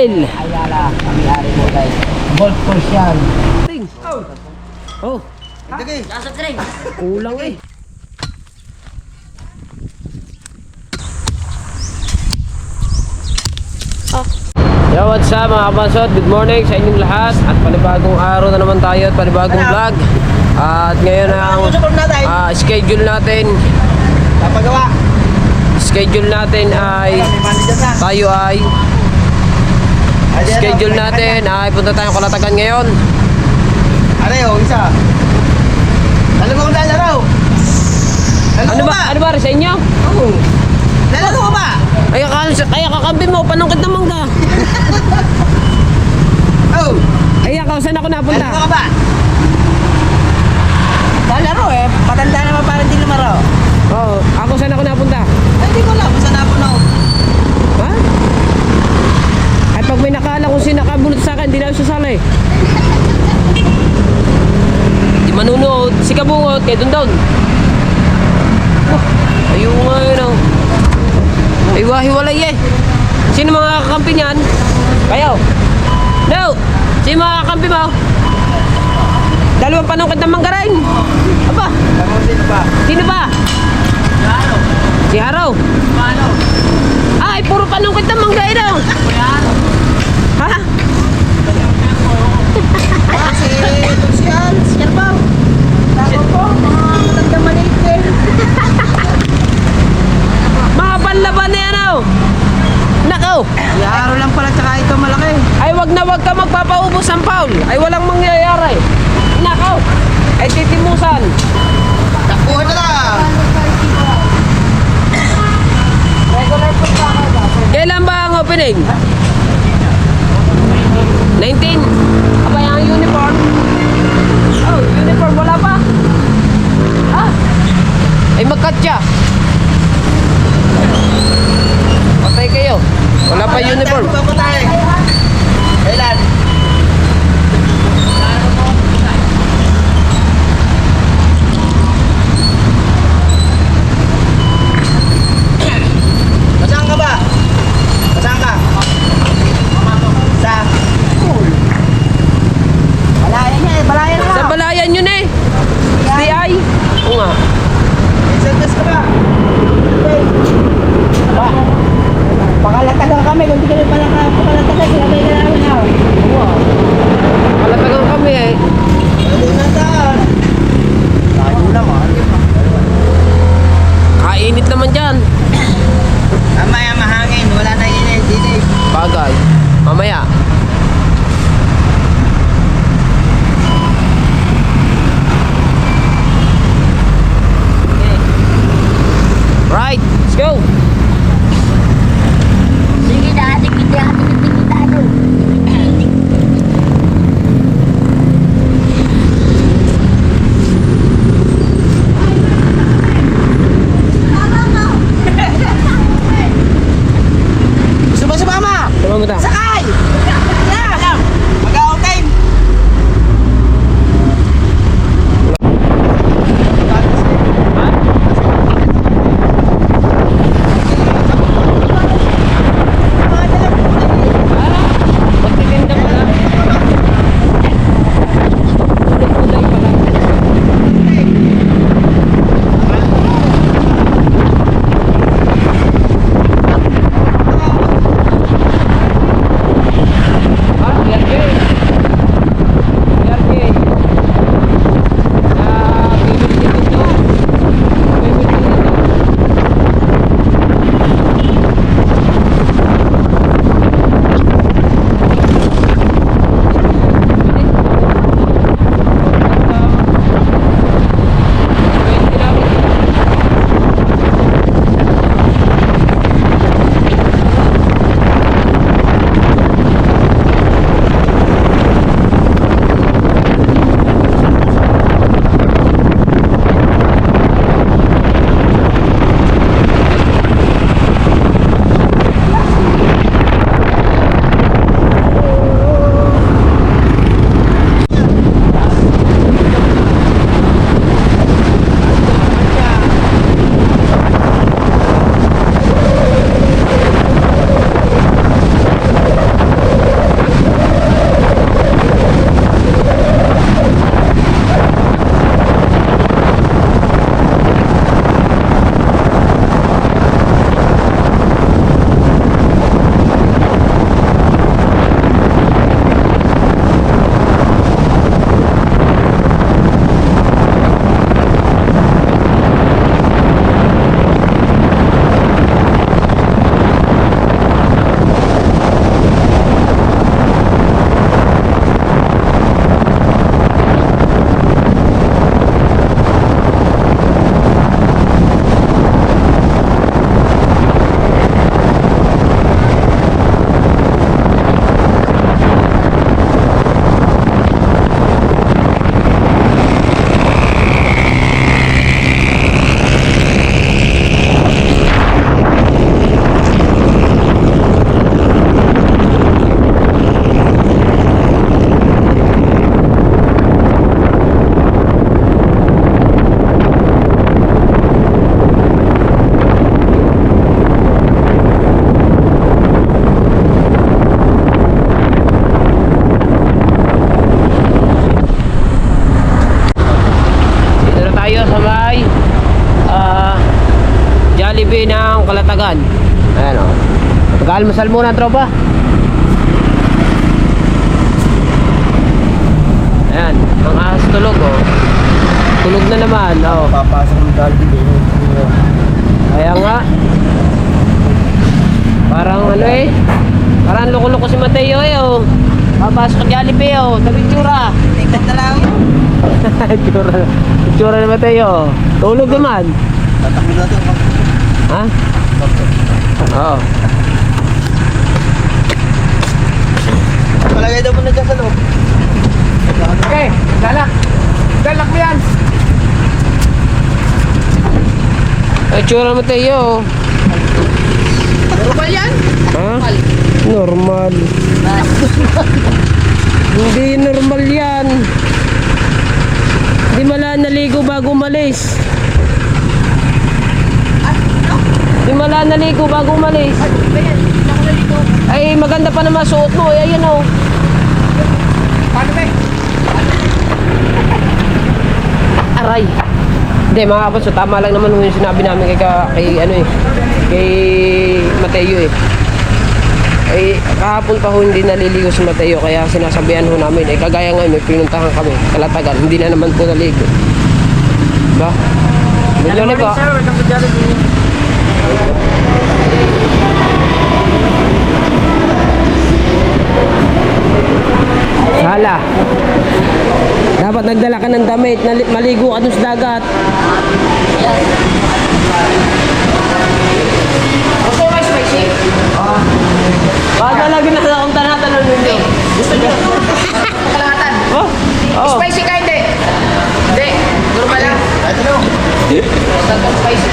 Miguel. Ayala, kami-ari mo guys. Gold course yan. Oh, Lagay. Lasot rin. kulang eh. Yo, what's up mga kabasot? Good morning sa inyong lahat. At panibagong araw na naman tayo at panibagong vlog. At ngayon ang schedule natin. Papagawa. Schedule natin ay punta tayong Kalatagan ngayon. Areho, isa. Lalago ko lalaro. Ano ba sa inyo? Oo. Lalago ko ba? Ay kakampi mo, panungkit ng mangga. Oo. Ay saan ako napunta? Lalago ka ba? Lalaro eh. Patanda naman para hindi lumaro. Oo, ako saan ako napunta? Ay, hindi ko alam. Saan na po na ako? Ha? Ay pag may nakala kung sino nakabunot sa akin, hindi na ako sasali. Di manunood, si Kabungot, kaya doon. Ayun nga yun oh. Ay wahiwalay eh. Sino mga kakampi niyan? Kayo? No! Sino mga kakampi mo? Dalawang panungkit ng manggarin. Aba? Sino ba? Sino ba? Si Haro. Ay, puro panungkit ng manggarin oh. Ha? Si Lucian. Si Yarbaw. Lako po. Mga nagdamaliit din. Mga panlaban na yan oh. Nakaw. Yaro lang pala tsaka ito malaki. Ay wag ka magpapaubos ang foul. Ay walang mangyayari. Nakaw. Ay titimusan. Takbuhan na lang. Kailan ba ang opening? 19. Abay ang uniform. Oh, uniform wala pa. Ah. Ay magkatya. Patay kayo. Wala pa uniform. Kailan? Masaan ka ba? Masaan ka? Sa? Balayan niya eh, balayan Sa balayan yun eh. DI. Oo nga. Isang ka ba? kalatagan. Ayan o. Mag-almasal muna tropa. Ayan, ang ahas tulog o. Tulog na naman o. Papasok ng Jollibee. Kaya nga. Parang ano eh. Parang loko-loko si Mateo eh o. Papasok ka Jollibee o. Sabi tsura. Tingnan na lang. Tsura ni Mateo. Tulog naman. Tatakbo na ito. Ha? Oo. Palagay daw mo na dyan sa loob. Okay, galak. Galak mo yan. Ay, tsura mo tayo. Normal yan? Ha? Normal. Hindi normal yan. Hindi mala naligo bago umalis. Hindi mala naligo bago umalis. Ay, maganda pa naman suot mo. Ay, ayan o. Paano ba? Aray. Hindi mga kapatid, so tama lang naman yung sinabi namin kay ano eh, kay Mateo eh. Eh kahapon pa ho hindi naliligo si Mateo kaya sinasabihan ho namin eh kagaya ngayon may pinuntahan kami Kalatagan, hindi na naman po naligo. Ba? Medyo na ba? Hala. Dapat nagdala ka ng damit, maligo ka dun sa dagat. Gusto mo spicy? Bakit na lagi nasa akong tanatan ninyo? Gusto nyo? Kalahatan. Oh? Oh. Spicy ka hindi? Hindi. Normal lang. Ano? Tatlong spicy.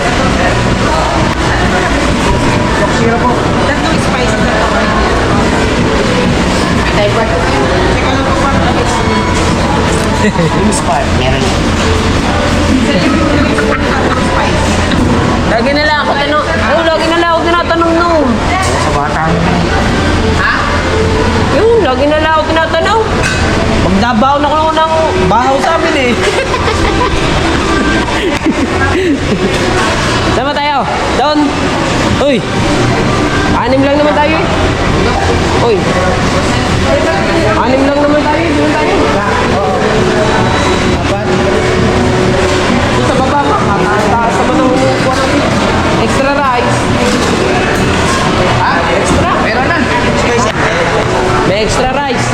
Sira po. Tatlong spicy na to. Teka lang po parang yung spot, meron yan. Lagi na lang ako tanong. Oh, lagi na lang ako tinatanong no. Sa bata. Ha? Yung, lagi na lang ako tinatanong. Magdabaw na ko ng bahaw sa amin eh. Sama tayo. Doon. Uy. 6 lang naman tayo eh. Uy. 6 lang naman tayo. Doon tayo. Apat. Doon sa baba. Taas naman ang umukuha natin. Extra rice. Ha? Extra? Meron na. Spicy. May extra rice.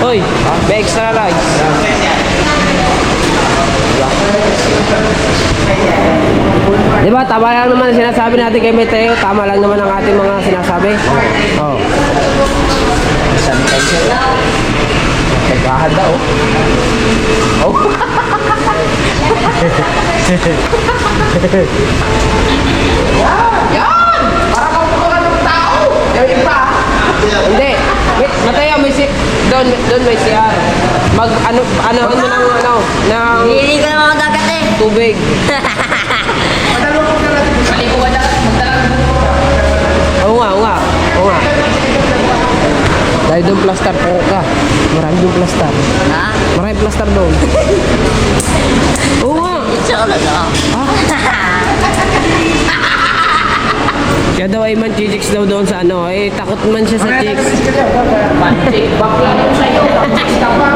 Uy. May extra rice. Diba, tama lang naman ang sinasabi natin kay Mateo. Tama lang naman ang ating mga sinasabi. Oh. Sanitizer. Naghahanda oh. Oh. Yan! Para kang mukha ng tao. Yung iba. Hindi. Wait, Mateo, may si... Doon may CR. Ano ng Hindi ka naman dagat eh. tubig. Malikuan na. Magdala. Oo nga. Dahil doon plaster po ka. Marami doon plaster. Ha? Marami plaster doon. Oo nga. Chocolate ako. Siya daw ay man-chicks daw doon sa ano. Eh, takot man siya sa chicks. Mantik. Bakla na ko sa'yo. Chicks ka pa.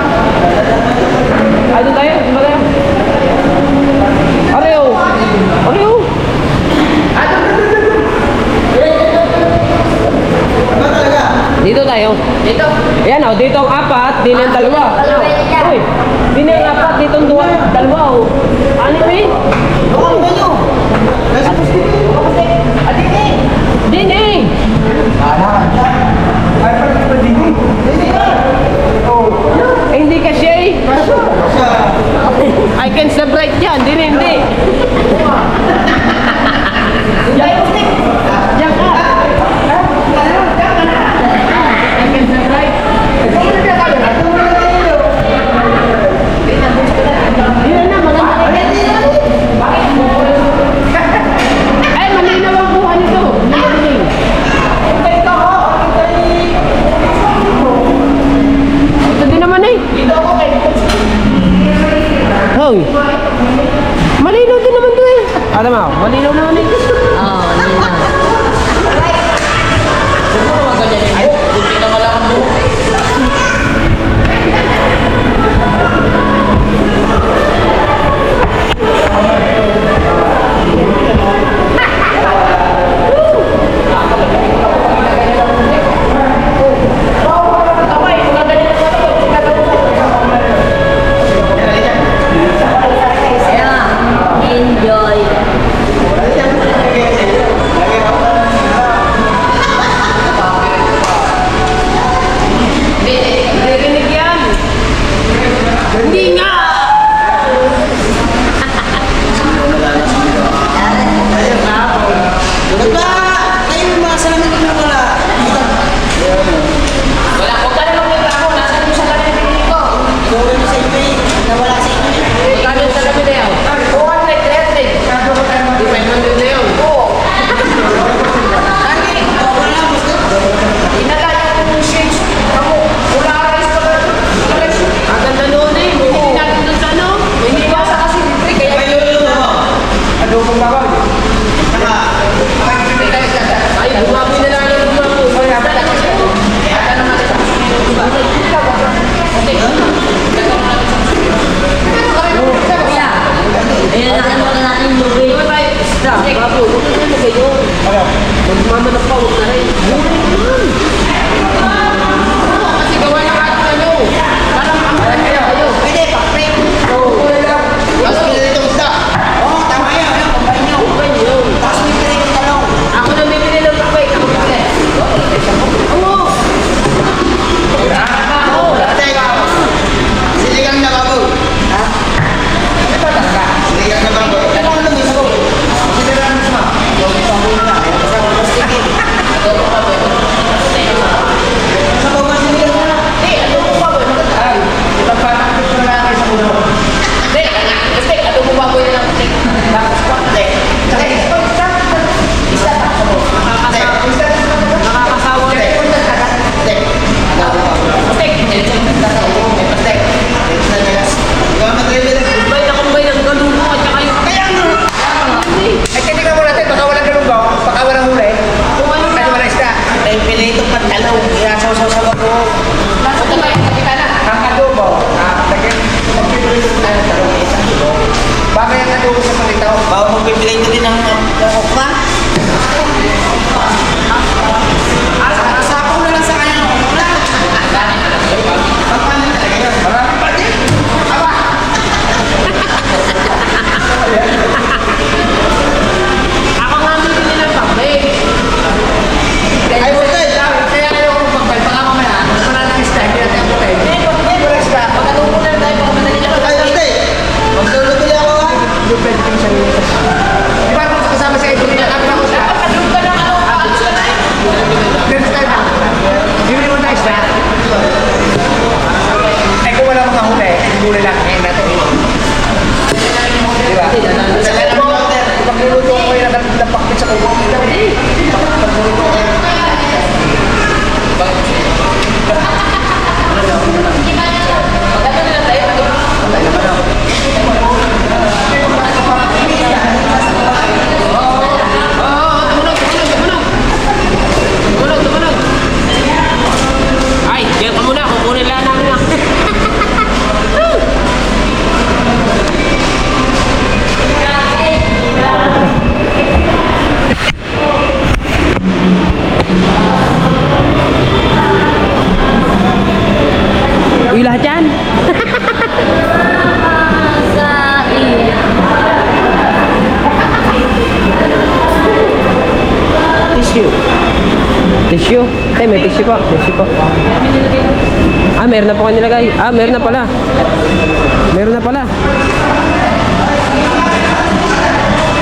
Ay, doon tayo. Doon tayo. Areo. Dito tayo. Dito. Ayan o, dito ang 4, dito ang 2. Uy, dito ang 4, dito ang 2 o. 6 eh. Oo, ganyo. Nasa posting. Aditi. Dini! Ay, parang ito dini. Dini ka. Oh. Eh, hindi kasi eh. I can celebrate yan. Hindi. Diyan ka. I can celebrate. Yun na, maganda ka yan. Ay, malinaw ang buha nito. Ito din naman eh. Hoy. Malinaw din naman to eh. Alam mo, malinaw naman eh. Oo, hindi na. Siguro mga ganyan yung buhok. Buti na wala kang buhok. Enjoy. Narinig yan. Hindi nga. Ba't ba? Kayo yung mga salamin ko na wala. Wala, huwag ka naman nagreklamo. Nasaan mo sa lamin pinili ko? Ikaw rin sa inyo eh. Nawala sa inyo eh. Magkano sa lamin na yun? 200, 300. Di 500 na yun. Oo. Lagi. Wala lang. Gusto. Inalala yung shades. Kamu, polaris pa ba? Polaris. Ang ganda noon eh. Hindi natin doon sa ano. Hindi ba sa kasi libre. Kaya Kayo yun mo. Adobong bawal. ay, bumaboy na lang yung bumaboy. Kuya, ayun na nakalimutan natin yung lubid. Bago, huwag na mo kayo. Magmamanap pa, huwag na rin. Kasi gawa ng ating ano. Parang kamalan kayo. Pwede, pa-prep. Tapos pinili itong isda. Oo, tama yan. Ano, kumpain nyo. Tapos pinili itong talong. Ako na bibili ng kapay. Ako bibili. Oo. Teka. Siligang na baboy. Ha? Ito talaga. Siligang na baboy. Ano ang lumis ko? Siligang na baboy. Yung baboy na. Yung kasama ko sige. Sa baboy siligang na. Ano mo baboy? Maganda. Ipagpatakit ko na lang kayo sa ulo. Hindi, kasi ano mo baboy na lang. Tapos pa. Nakakasawa na yun. Kumbay na kumbay ng galungo at saka yung Ay, titignan mo natin, baka walang galunggaw, baka walang huli. kung ano na. Ay, walang isda. May pinitong pantalong. Inasaw-saw sa baboy. Nasa tayo, nakita na. Ang adobo, nagpipilito tayo ng talong isang kilo. Bagay ang adobo sa palitaw. Bawa magpipilito din ng okra. Asapong na lang sa kanya ng okra. Paano talaga yun? Marami pa din. Ako nga bibili ng papel. Ay, huwag kayo. Kaya ayaw kong magpay, baka mamaya, maraming isda, hindi natin ang putay. Walang isda. Pagkatungkol na tayo, baka madali na Ay, hindi. Magluluto lang ako ha. Yung pwede kong sarili sa Di ba kung kasama sa ito, nilakapit ako siya. Pagkatungkol ka ng ano, aalis ka na eh. Ganun tayo na. Bibili mo na isda. Ay, kung wala mga huli, huli lang. Ngayon natin. Di ba? Pagluluto ko yung napakpit sa kubo. Pagluluto ko. Pagkatungkol na lang tayo. Tumunog. Ay, diyan ka muna. Kukunin lang namin lang. Uy, lahat yan. Sa iyo. Tissue. Tay, may tissue pa. Ah, meron na po kayo nilagay. Ah, meron na pala.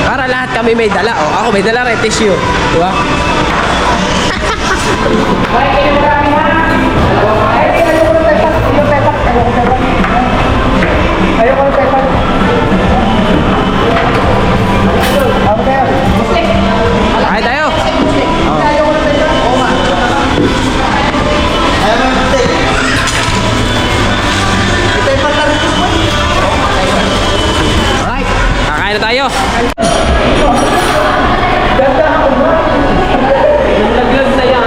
Para lahat kami may dala. Oh, ako may dala rin tissue. Diba? Ayoko ng pepan. Ako tayo. Ay, tayo. Ayoko ng pepan. Oo nga. Ayaw mo yung steak. Ito yung pantalong ko. Alright. Kakain na tayo. Nalaglag na yan.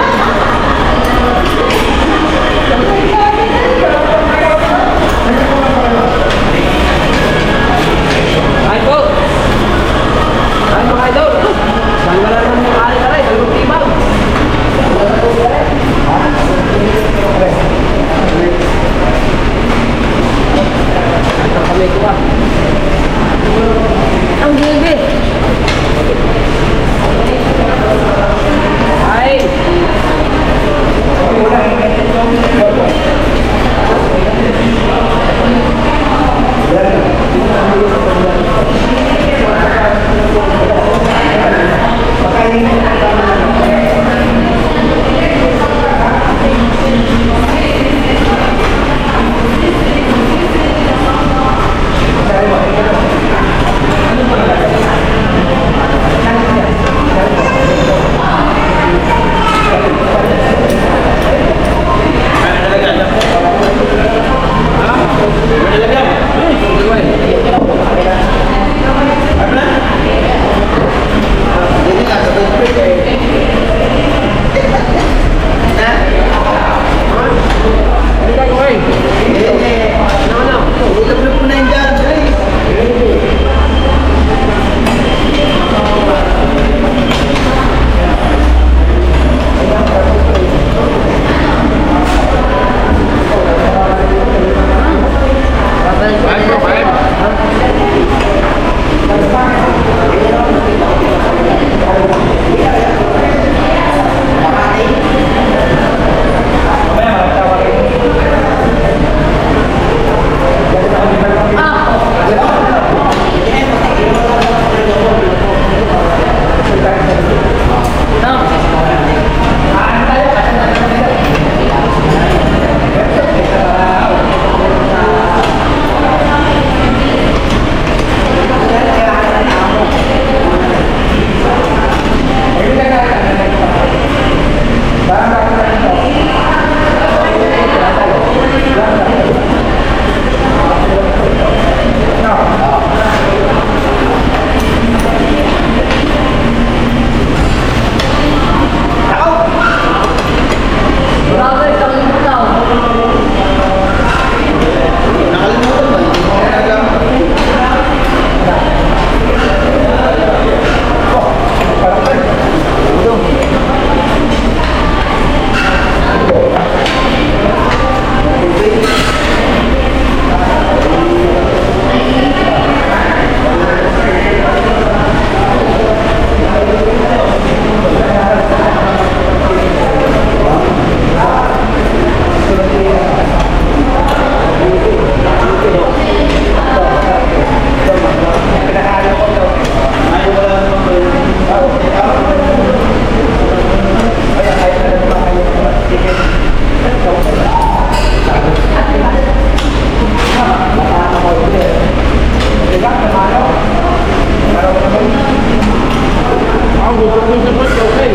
Ako gusto ko sa pati, okay.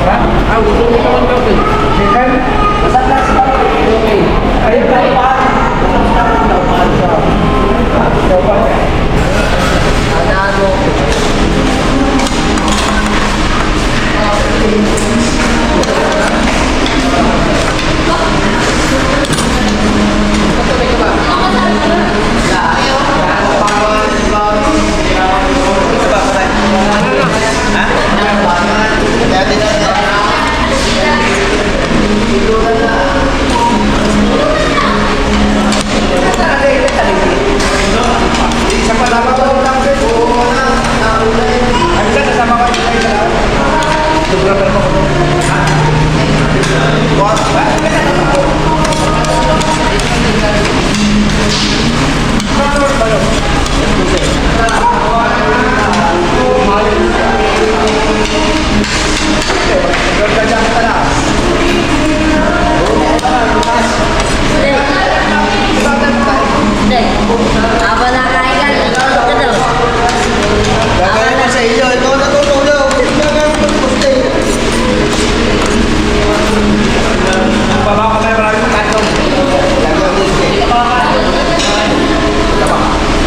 Ha? Ako gusto ko sa pati, okay. Chicken? Masarap lang sa Okay. ayun tayo pa. Ikaw ba? Ano? Isa pa lang ako lang. Ano ka? Nasama ko yung isa lang. Sobrang pero ako. Hindi. Habang nakain ka, ano? Gagawin ko sa iyo. Ito ang natutulog. Gagawin ko sa poste. Baba ka tayo maraming tatlong. Gagawin ko.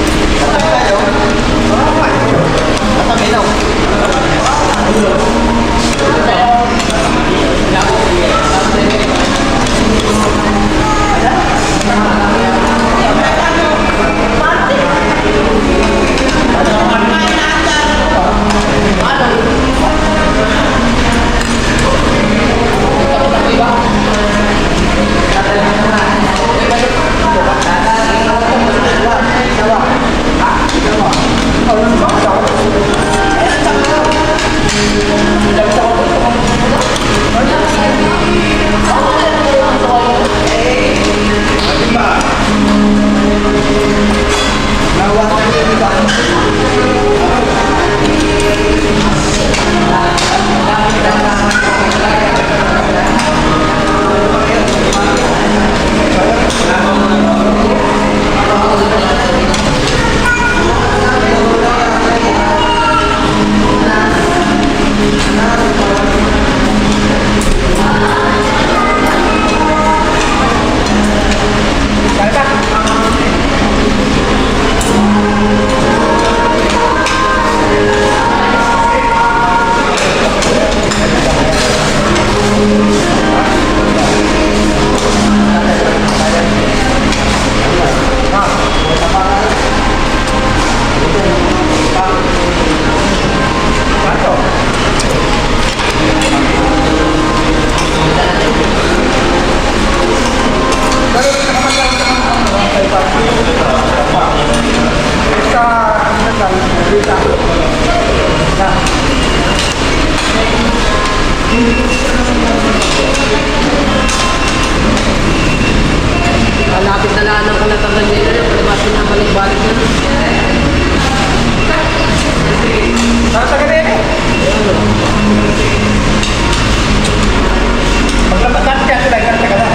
Katabi tayo. Katabi na. Malapit na lang ang kalatagan nila. Palibasin na balik-balik na. Para sa ganyan eh. Paglapat natin kaya sila, ikan sa gana.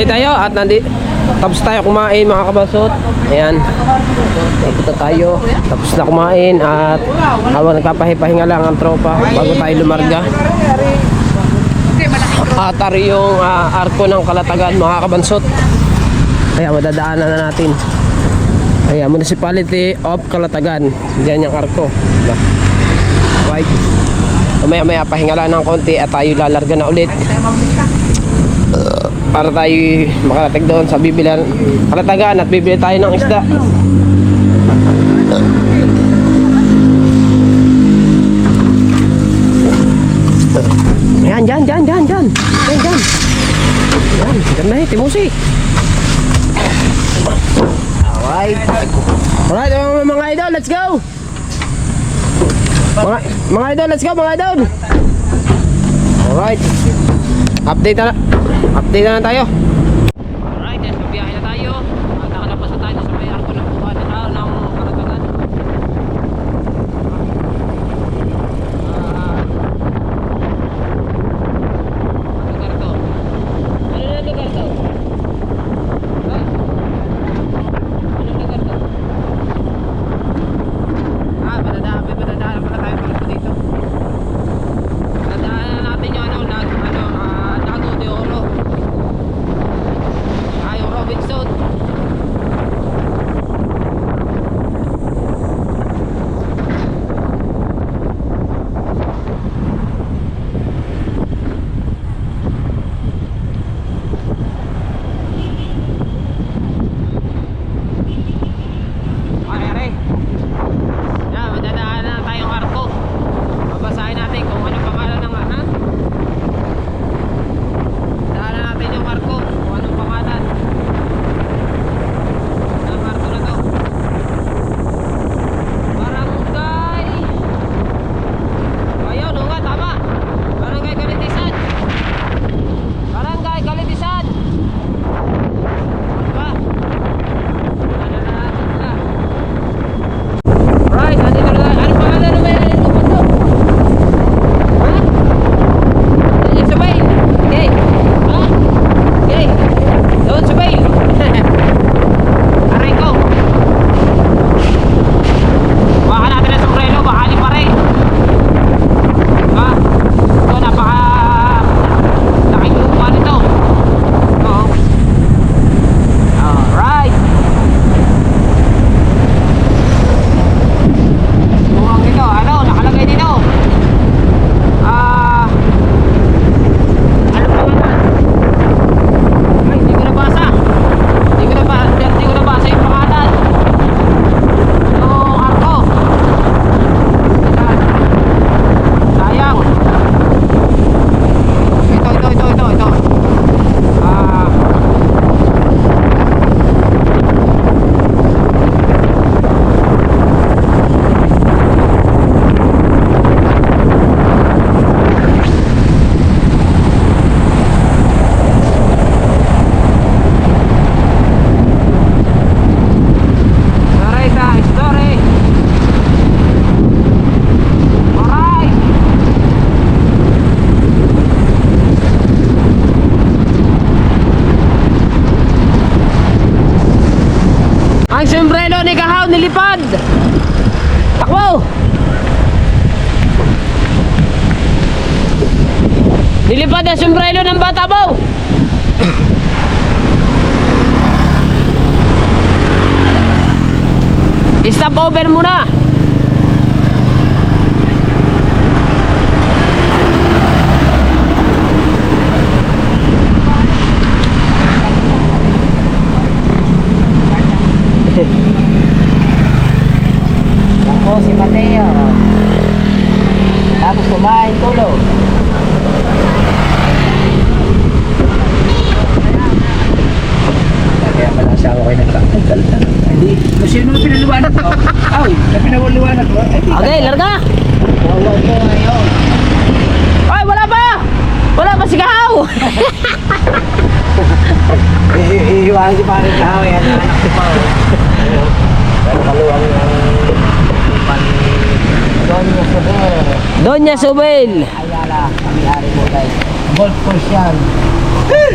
Ulit tayo at tapos tayo kumain mga kabasot. Ayan. Punta tayo. Tapos na kumain at habang nagpapahinga lang ang tropa bago tayo lumarga. Atar yung arko ng Kalatagan mga kabansot. Kaya madadaanan na natin. Kaya Municipality of Kalatagan. Diyan yung arko. Right. Maya pahinga lang ng konti at tayo lalarga na ulit. Para tayo makarating doon sa bibilan Kalatagan at bibili tayo ng isda. Yan, dyan. Yan. Ganda eh, Timusi. Alright, mga idol, let's go. Mga idol, let's go, mga idol. Alright. Update na tayo. Alright, yes, mabiyahe na tayo. At nakalabas na tayo sa may arko ng buwan ng Kalatagan. Anong lugar to? Ha? Anong lugar to? Madadaan pala tayo dito. Madadaanan natin yung Lago de Oro. Yung Robinson. Madadaanan na tayong arko. Babasahin natin kung anong pangalan ng daanan natin yung arko kung anong pangalan ng arko na to. Barangay ayun, nga, tama. Barangay Kalitisan. Diba? Ano na natin sila. Right, nandito na tayo. Anong pangalan naman yung bundok? Ha? Yung Subay? Okay. Ha? Okay. Doon Subay. Aray ko. Baka natin ang sombrero, baka di pare. Ha? Ito, napaka laking lupa nito. Oo. Alright. Buwang dito, nakalagay dito. Ano pangalan? Ay, hindi ko nabasa. Hindi ko nabasa yung pangalan. Yung arko. Sayang. Ito. Story. Alright. Ang sombrero ni Kahaw nilipad. Takbo. Nilipad ang sombrero ng bata mo. Stop over muna. Ako si Mateo. Tapos kumain tulog. Kaya pala siya ako kayo nagkakal. Hindi. Sino na pinaliwanag ko? Ay, na pinaliwanag ko. Okay, larga. Wala ko ngayon. Ay, wala pa si Kahaw. Iiwan si Paring Kahaw yan. Anak si Pao. Pero maluwang yung Doña Sobel. Doña Sobel. Ayala, kami-ari mo guys. Golf course yan.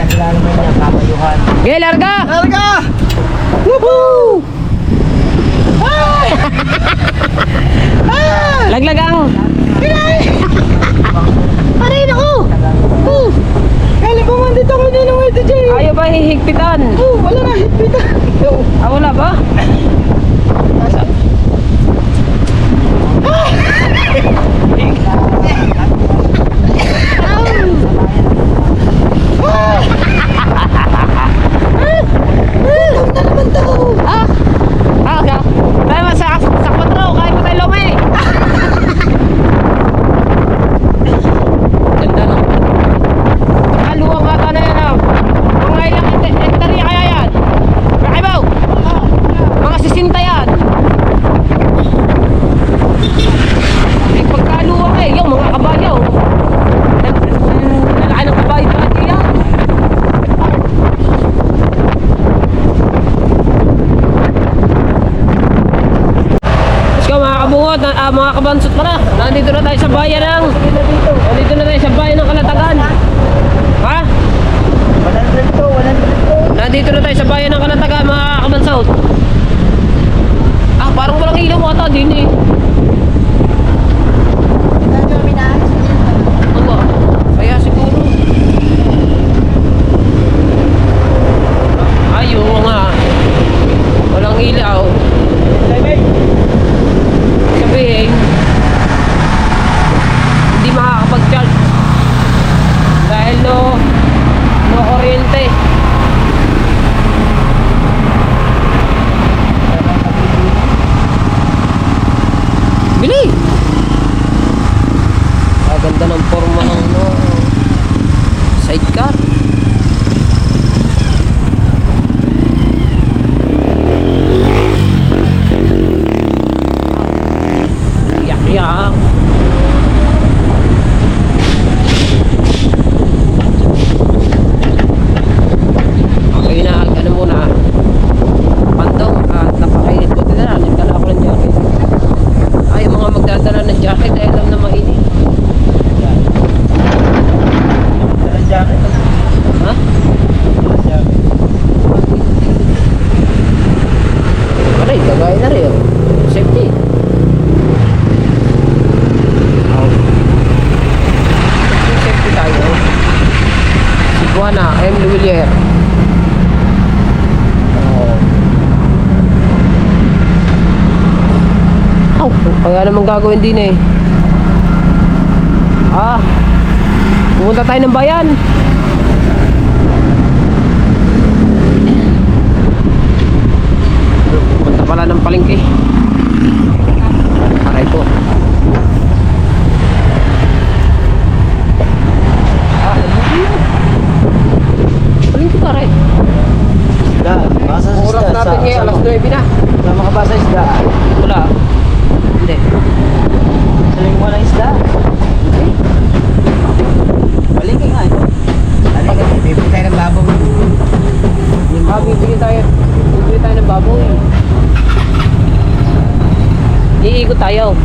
Kilala mo yung kapayuhan. Okay, larga! Larga! Woohoo! Laglagang! Aray na ko! Kala ko man dito ko din ng ito, Jay. Ayaw ba hihigpitan? Wala na, hipita. Ah, wala ba? Ah! Ah, okay. Tayo ba sa 4, kaya mo tayo lumi. Ganda no? Kaluwang ata na yan ah. Mga ilang hektarya kaya yan? Rakibaw! Mga 60 yan. May pagkaluwang eh. Yung mga kabayo. Lalaki ng kabayo talaga yan. Let's go mga kabungot, mga kabansot pala. Nandito na tayo sa bayan ng Kalatagan. Ha? 100 to. Nandito na tayo sa bayan ng Kalatagan mga kabansot. Ah, parang walang ilaw ata din eh. Ano? Kaya siguro. Ayaw nga. Walang ilaw. Sabihin, hindi makakapag-charge dahil no kuryente. Bili! Ah, ganda ng forma ng sidecar. Yak-yak. Okay na, ano muna. Pantong at napakainit ko din na. Nagdala ako ng jacket. Ay, yung mga magdadala ng jacket dahil lang na mainit. Jacket. Ha? Aray, kagaya na rin. Safety. Safety tayo. Si Juana M. Luwilier. Oh. Kaya naman gagawin din eh. Ah. Pumunta tayo ng bayan. Pumunta pala ng palengke. Aray po. Ah, palengke pa rin. Isda. Basa sa Oras isda. natin ngayon, alas 9 na. Sa makabasa isda. Wala. Hindi. Saling mo ng isda. Palingki nga ito. Palingki. Bibili tayo ng babaw. Ah, bibili tayo ng baboy. Iikot tayo.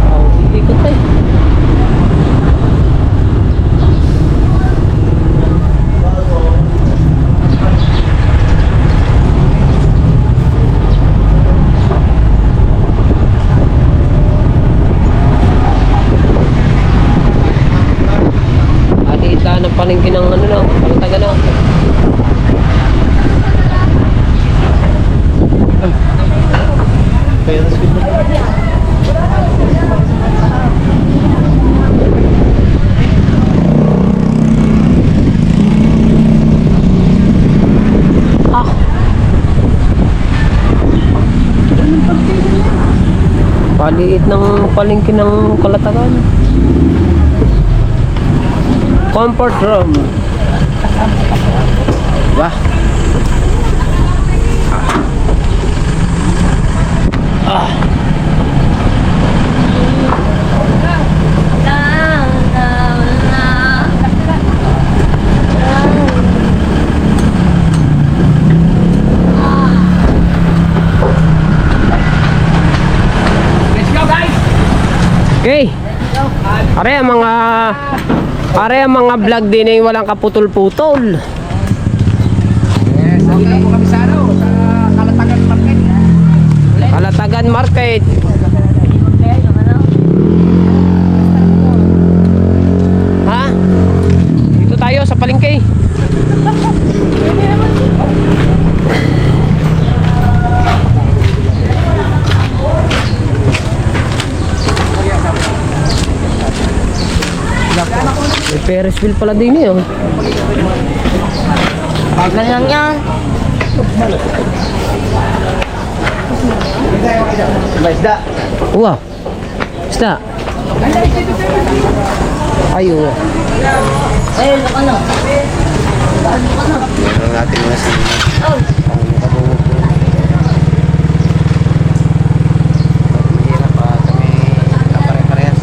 Oh, iikot tayo. Alitaan ng palengke ng ano na, Kalatagan na. Kaya nas good na. Ah. Paliit ng palengke ng Kalatagan. Comfort room. Wah. Ah. Okay. Are ang mga vlog din ay walang kaputol-putol. Yes, okay po kami sa ano, sa Kalatagan Market. Kalatagan Market. Ha? Dito tayo sa palengke. May Ferris wheel pala din eh. Oh. Bagal lang yan. Isda. Wow. Isda. Ayo. Ayun, ano? Meron natin mga sinima. Mahirap pa kami kapare-parehas.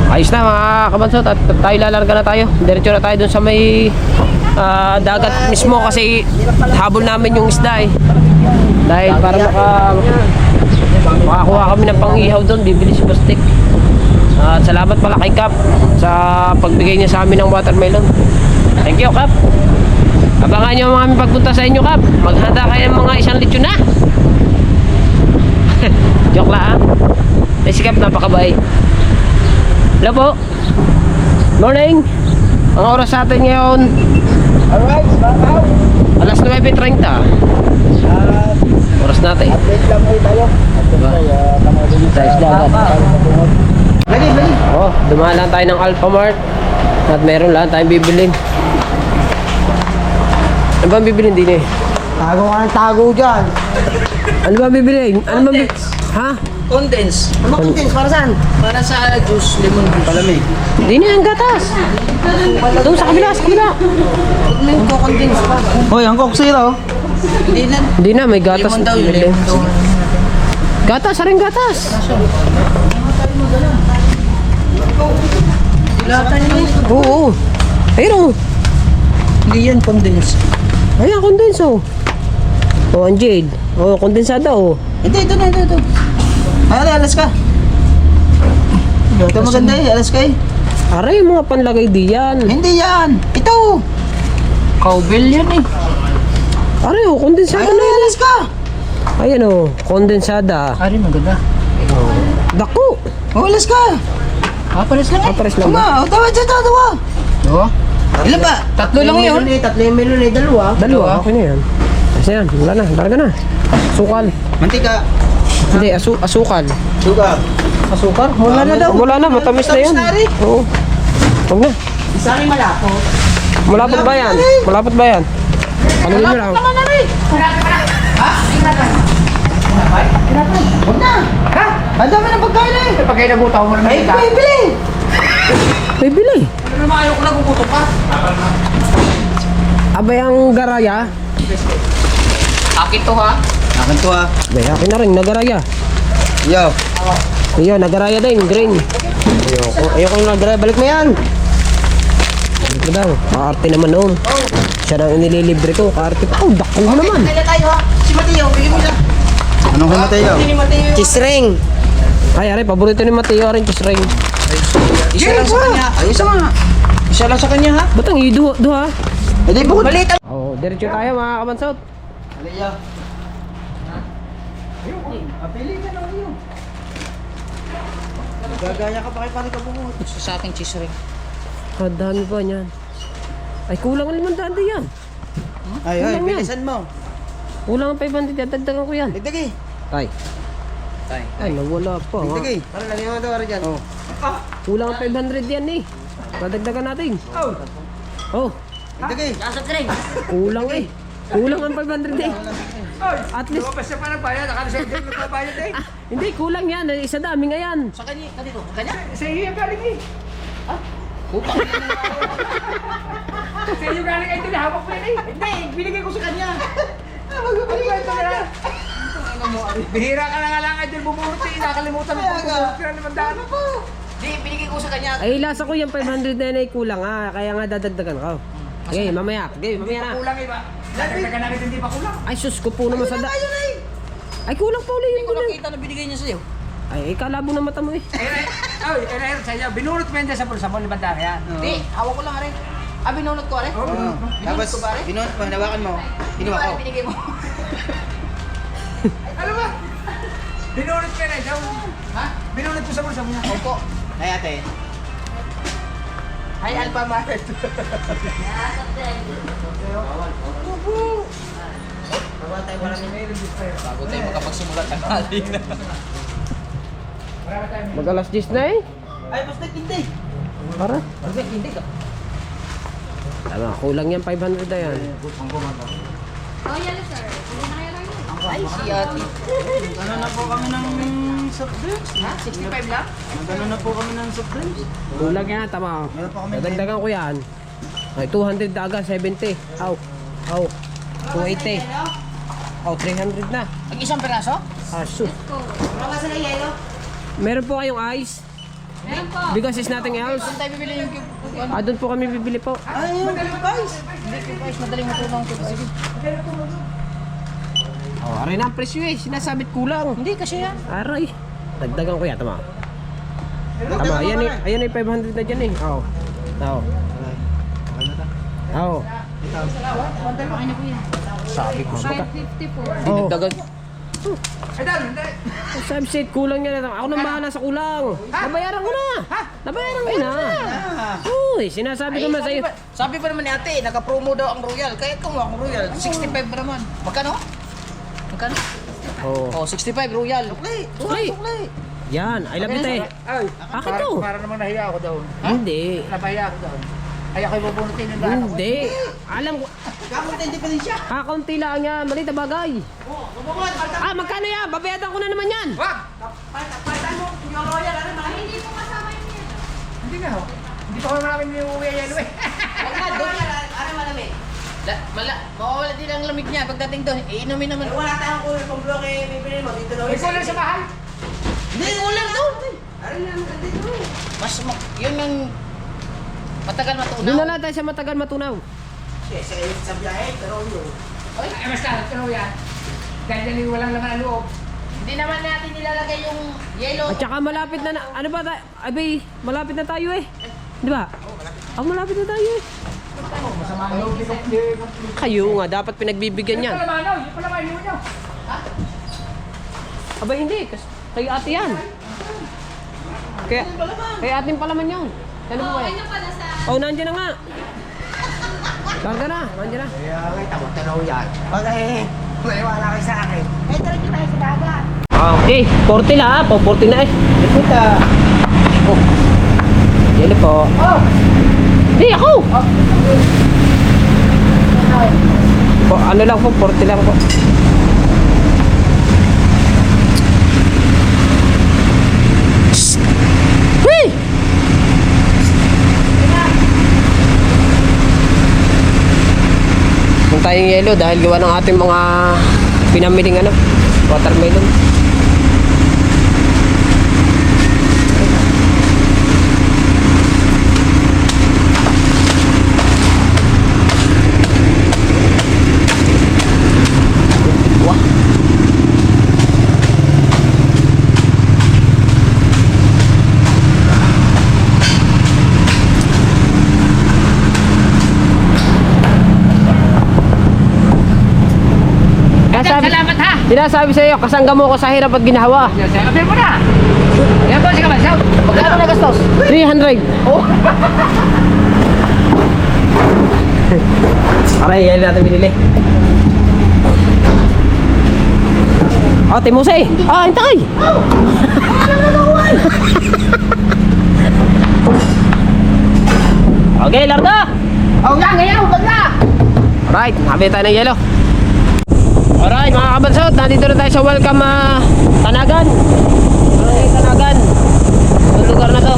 Ayos na mga kabansot at tayo lalarga na tayo. Diretso na tayo dun sa may dagat mismo kasi habol namin yung isda eh. Dahil para makakuha kami ng pang-ihaw doon, bibili si Bastik. At salamat pala kay Kap sa pagbigay niya sa amin ng watermelon. Thank you, Kap. Abangan niyo mga aming pagpunta sa inyo, Kap. Maghanda kayo ng mga 1 lechon na. Joke lang, ha? Si Kap napakabait. Hello po. Morning. Ang oras sa atin ngayon, Alright, bakaw. alas 9:30. Oras natin. Update lang ulit tayo. Diba? Sa isdagat. Lagi. Oh, dumaan lang tayo ng Alphamart. At meron lang tayong bibilin. Ano ba ang bibilin din eh? Tago ka ng tago dyan. Ano ba ang bibilin? Ano ba bibilin? Ha? Condense. Ano condense? Para saan? Para sa juice, lemon juice. Palamig. Di na yung gatas. Doon sa kabila, sa kabila. May condense pa. Hoy, ang Coke Zero. Hindi na. Hindi na, may gatas. Lemon daw yun. Bibilin. Lemon daw. Gatas, rin gatas. Dilatan nyo. Oo. Ayun oh. Hindi yan condense. Ayan, kondenso. Oh, ang jade. Oh, kondensada oh. Hindi, ito na, ito. Ay, alas ka. Ito maganda eh, alas ka eh. Aray, yung mga panlagay diyan. Hindi yan. Ito. Cowbell yan eh. Aray oh, kondensada Ay, na yan. alas ka. Ayan oh, kondensada. Ari, maganda. Dako. Oh, alas ka. Pares lang eh. Pares lang ba? Tama, tawa dyan, tawa. Oo. Ilan ba? Tatlo lang yun. Tatlo yung melon eh, dalawa. Dalawa, okay na yan. Kasi yan, wala na, larga na. Sukal. Mantika. Hindi, asukal. Sugar. Asukal? Wala na daw. Wala na, matamis na yan. Matamis na rin. Oo. Huwag na. Isa rin malako. Malapot ba yan? Malapot ba yan? Ano nyo lang? Huwag na. Ha? Ang dami ng pagkain eh. Pag kayo nagutom mo naman. Ay, bili. May bili. Ano naman ayaw ko nagugutom pa? Abay ang garaya. Akin to ha. Akin to ha. Abay, akin na rin, nagaraya. Yo. Ayun, nagaraya din, green. Ayoko yung nagaraya, balik mo yan. Balik mo daw, kaarte naman noon. Siya na nililibre ko, kaarte pa. Oh, dako mo naman. Kaya tayo ha. Si Mateo, bigyan mo siya. Anong kumatay yo? Ni Mateo. Chisring. Ay, aray, paborito ni Mateo rin, chisring. Isa lang sa kanya. Ay, isa nga. Isa lang sa kanya ha. Ba't ang duha? Hindi po. Maliit ang... Oo, diretso tayo mga kamansot. Aliya. Pili ka lang yun. Gagaya ka pa kay Pari Kabungot. Sa akin cheese ring. Dami pa niyan. Ay, kulang ang 500 yan. Ay, Kulang yan. bilisan mo. Kulang ang 500, dadagdagan ko yan. Dagdagi. Ay. Ay, nawala pa. Ha? Dagdagi. Para lagyan mo ito, para dyan. Oh. Kulang ang 500 yan eh. Dadagdagan natin. Oh, Dagdagi. kulang eh. Kulang ang 500 eh. At least, Basta pa ng bayan. Nakalisay din yung bayan eh. hindi, kulang yan. Isa dami nga yan. Sa kanya. Kanito? Kanya? Sa iyo yung galing eh. Sa iyo galing ay tinahawak mo yan eh. Hindi, binigay ko sa kanya. Magbibiligay ko na. Bihira ka na nga lang ay din bumuti. Nakalimutan mo kung bumuti na 500 po. Di, binigay ko sa kanya. Ay, lasa ko yung 500 na yan ay kulang ha. Kaya nga dadagdagan ko. Okay, mamaya. Okay, mamaya na. Kulang iba. Dagdagan namin hindi pa kulang. Ay, sus ko po naman sa da. Ay, kulang pa uli Hindi yung ko kulang. nakita na binigay niya sa'yo. Ay, kalabo na mata mo eh. Ay, sa'yo. Binurot mo yan dyan sa bulsa mo, limandaan yan. Hindi, hawak ko lang rin. Ah, binunot ko rin? Oo, binunot mo. Tapos, binunot mo, hinawakan mo. Hinuwa ko. Binigay mo. Ano ba? Binurot ka na ikaw. Ha? Binurot mo sa bulsa mo. Opo. Ay, ate. Hi, Alpha Mart. Bawal tayo marami. Bago tayo makapagsimulat ng hali na. Mag-alas 10 na eh. Ay, basta hindi. Para. Basta hindi ka. Tama, kulang yan, 500 na yan. Oh, yan sir. Hindi na kayo lang yun. Ay, si ate. Ano na po kami ng soft drinks? Ha? 65 lang? Ano na po kami ng soft drinks? Kulang yan, tama. Meron pa kami. Dadagdagan ko yan. Ay, 200 na agad, 70. Aw. Aw. 280. Aw, 300 na. Ang isang peraso? Asus. Wala ka sila yelo? Meron po kayong ice. Meron po. Because it's nothing else. Saan tayo bibili yung cube? Ah, doon po kami bibili po. Ay, yung cube guys. Hindi cube guys, madaling matulong cube. Sige. Oh, aray na ang presyo eh. Sinasabit kulang. Hindi kasi yan. Aray. Dagdagan ko yan, tama. Tama, ayan ay 500 na dyan eh. Oo. Oo. Oo. Sabi ko. 550 po. Oo. Dagan. Ay, dahil, hindi. Sabi set, kulang yan. Ako nang bahala sa kulang. Nabayaran ko na. Nabayaran ko na. Uy, sinasabi ko naman sa'yo. Sabi pa naman ni ate, naka-promo daw ang Royal. Kaya kumuha ang Royal. 65 pa naman. Magkano? Magkano? Oo. Oh, 65 Royal. Sukli. Sukli. Yan, I love you tayo. Ay, Akin to. para namang nahiya ako doon. Hindi. Napahiya ako doon. Ay, ako'y bubunutin yung daan. Hindi. Alam ko. Kamunta hindi pa din siya. Kakaunti lang yan. Maliit na bagay. Ah, magkano yan? Babayadan ko na naman yan. Wag! Palitan mo yung Royal. Ano na? Hindi po kasama yun yan. Hindi na ho. Hindi pa ko namin yung uwi yelo eh. Wag na, doon yan. Ano malamig? Mawawala din ang lamig niya pagdating doon. Iinumin naman. Wala tayong cooler pang bloke. Bibili mo dito daw. May kulang sa bahay. Hindi, ulan doon. Mas, yun ang matagal matunaw. Doon na lang tayo sa matagal matunaw. Sa biyahe, pero yun. Ay, mas ano yan. Dahil yan yung walang laman ang loob. Hindi naman natin nilalagay yung yellow. At saka malapit na, ano ba tayo? Abay, malapit na tayo eh. Di ba? Malapit na tayo eh. Masama ang loob. Kayo nga, dapat pinagbibigyan yan. Yung palamanaw, yung palamanaw nyo. Abay, hindi. Kayo ate yan. Kaya ating palaman yan. Ano ba Okay yan? na pala sa... Oh, nandiyan na nga. Larga na, nandiyan na. Kaya kita mo tanaw yan. Pag wala kayo sa akin. Eh, talaga tayo sa dagat. Okay, 40 na ha. 40 na eh. Puta. Oh. Yan po. Oh! Hindi, ako! Po, ano lang po, 40 lang po. Hey! Kung tayong yelo dahil gawa ng ating mga pinamiling ano, watermelon. Salamat ha! Sinasabi sa iyo, kasangga mo ko sa hirap at ginawa. Apir mo na! Yan po, sige ba? Magkano na gastos? 300. Oh! Aray, yan natin binili. Oh, Timose! Ah, hintay! Okay, larga! Oh, nga, ngayon, huwag na! Alright, nakabili tayo ng yelo. Alright, mga kabansot, nandito na tayo sa welcome Tanagan. Alright, Tanagan. Yung lugar na to.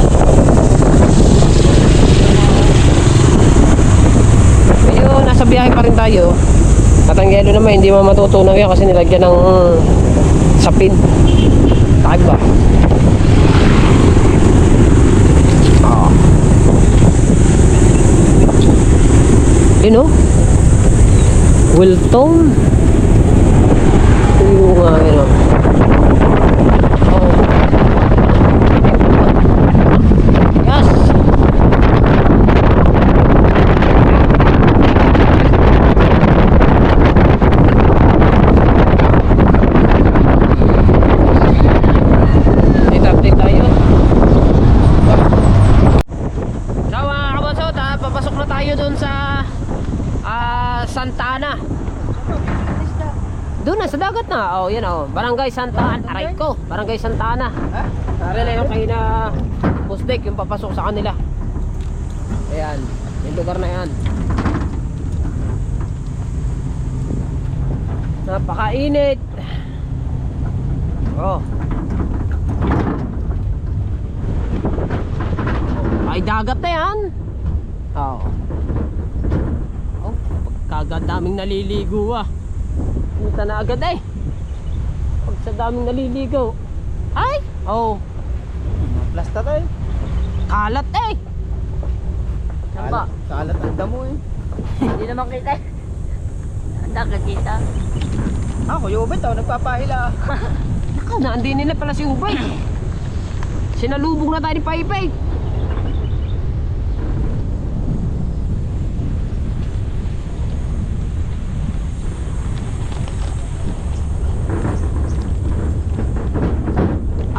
Medyo nasa biyahe pa rin tayo. At ang yelo naman, hindi mo matutunaw yan kasi nilagyan ng sapin. Takag ba? Yun o. Wilton. Ito yung ano. Oh. Yes. Update tayo. So mga kabonsot, papasok na tayo dun sa Santa Ana. Doon na sa dagat na. Oh, yan oh. Barangay Santa Ana. Aray ko. Barangay Santa Ana. Aray na yung kayo na Pustek, yung papasok sa kanila. Ayan. Yung lugar na yan. Napakainit. Oh. Ay dagat na yan. Oh. Oh, pagkagadaming naliligo ah. Punta na agad eh. Pag sa daming naliligo. Ay! Oh. Plasta tayo. Kalat eh. Saan ba? Kalat ang damo eh. Hindi naman kita. Ang dagat kita. Ako, yung ubit ako, nagpapahila. Naka, naandin nila pala si Ubay. Sinalubong na tayo ni Paypay.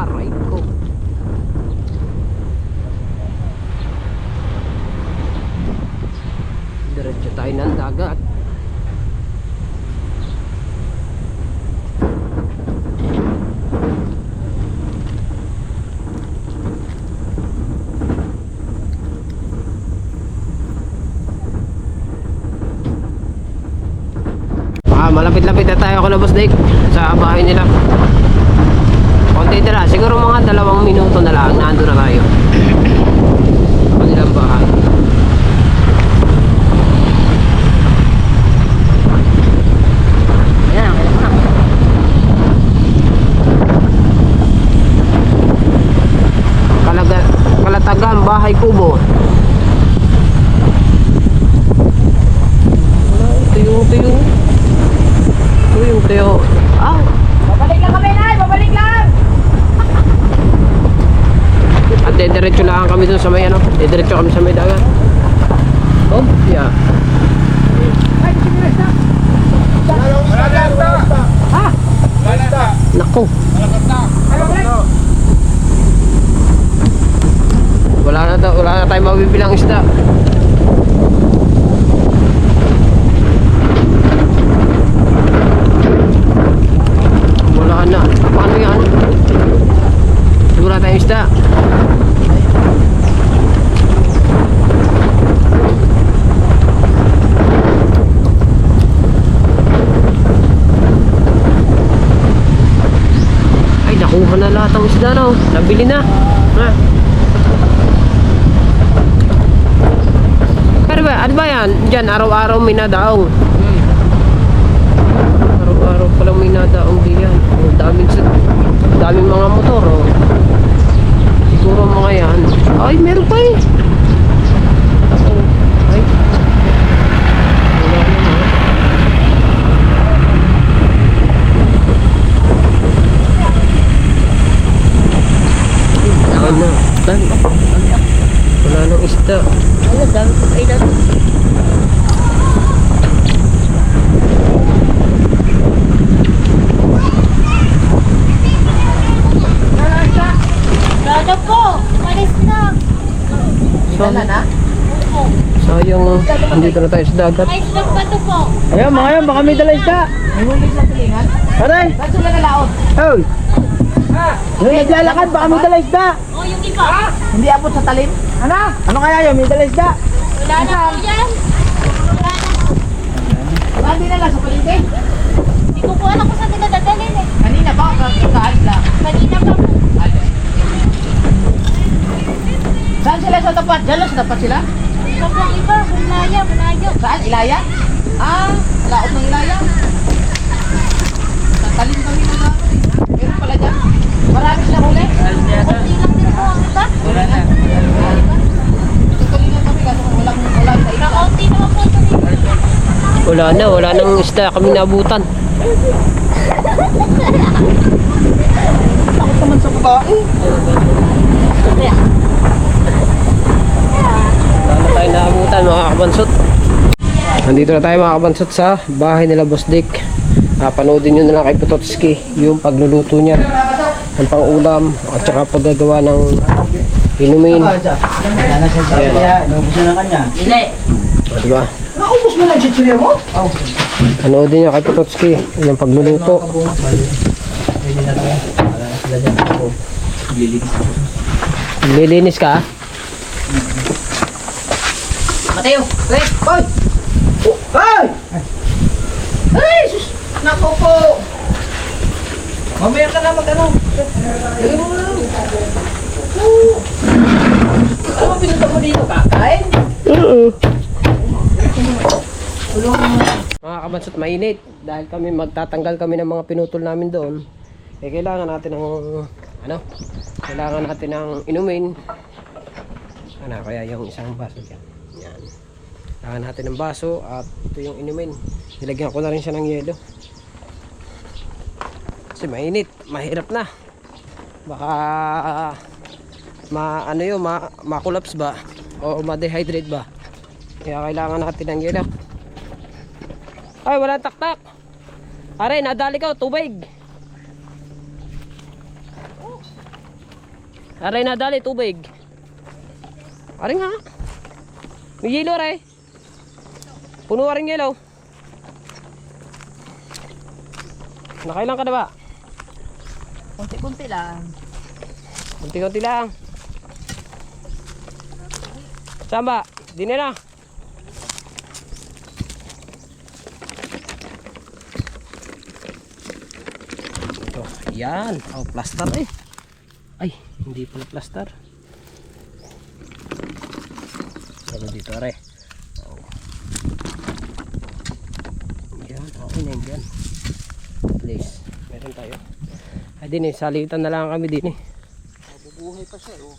Aray ko. Diretso tayo ng dagat. Malapit-lapit na tayo kala Boss Dick sa bahay nila. Konti na lang, siguro mga 2 minuto na lang nandun na tayo sa kanilang bahay. Ayan, kailangan na. Kalatagan, Bahay Kubo. Tuyo. Ah, Babalik lang kami, Nay! Babalik lang! at diretso lang kami dun sa may ano. Diretso kami sa may dagat. Oh, yeah. Nako. Wala na tayong mabibilang isda. Wala na. Paano yan? Siguro tayong isda. Ay, nakuha na lahat ng isda, no? Nabili na. Ha? Pero ba, ano ba yan? Diyan, araw-araw may nadaong. Araw-araw palang may nadaong diyan. Oh, daming mga motor, oh. Siguro mga yan. Ay, meron pa eh. Oh, ay. Wala naman. Wala na. Wala nang isda. Ano, dami ko kayo natin. Dada po! Malis na! Sayang, oh. Andito na tayo sa dagat. Ay, stop ba ito po? Ayun, mga yan, baka may dala isda. May huli sa pilingan. Aray! Saan sila nalaot? Hoy! Yung naglalakad, baka may dala isda. Oh, yung iba. Hindi abot sa talim? Ano? Ano kaya yun? May dala isda. Wala na po yan. Wala na. Saan din nila sa palengke? Hindi ko po alam kung saan nila dadalhin eh. Kanina ba? Kakaalis lang. Kanina pa po. Saan sila sa tapat? Diyan lang sa tapat sila? Tapos yung iba, malayo. Saan? Ilaya? Ah, laot ng Ilaya. Tatalim kami ng laot. Meron pala dyan. Marami sila huli. Kunti lang din po ang iba. Wala na. Tutulingan kami kasi walang sa ila. Nakaunti naman po ito dito. wala nang isda kami naabutan. Takot naman sa babae. Wala na tayo naabutan mga kabansot. Nandito na tayo mga kabansot sa bahay nila Boss Dick. Panoodin nyo na lang kay Pototski yung pagluluto niya ng pang-ulam at saka paggagawa ng inumin. Wala na siya sa kanya. Naubos na ng kanya. Diba? Naubos mo na yung chichirya mo? Panoodin nyo kay Pototski yung pagluluto. Pwede na tayo. Wala na sila dyan. Ako. Lilinis ako. Lilinis ka? Mateo! Wait! Hoy! Oh! Hoy! Ay! Sus! Naku po! Mamaya ka na mag-ano. Lagay mo na. Ano mo pinunta mo dito? Kakain? Mga kabansot, mainit. Dahil kami magtatanggal kami ng mga pinutol namin doon. Kailangan natin ng kailangan natin ng inumin. Kaya yung isang baso dyan. Yan. Kailangan natin ng baso at ito yung inumin. Nilagyan ko na rin siya ng yelo. Kasi mainit, mahirap na. Baka ma-collapse ba o ma-dehydrate ba. Kaya kailangan natin ng yelo. Ay, wala taktak. Aray, nadali ka, tubig. Aray, nadali, tubig. Aray nga. May yelo, aray. Puno aring yelo. Nakailan ka na ba? Kunti-kunti lang. Kunti-kunti lang. Saan ba? Di na. Ito, yan. Oh, plaster eh. Ay, hindi pala plaster. Ano dito, are? Oh. Yan, okay na yan. Please, meron tayo. Ay din eh, salitan na lang kami din eh. Bubuhay pa siya, oh.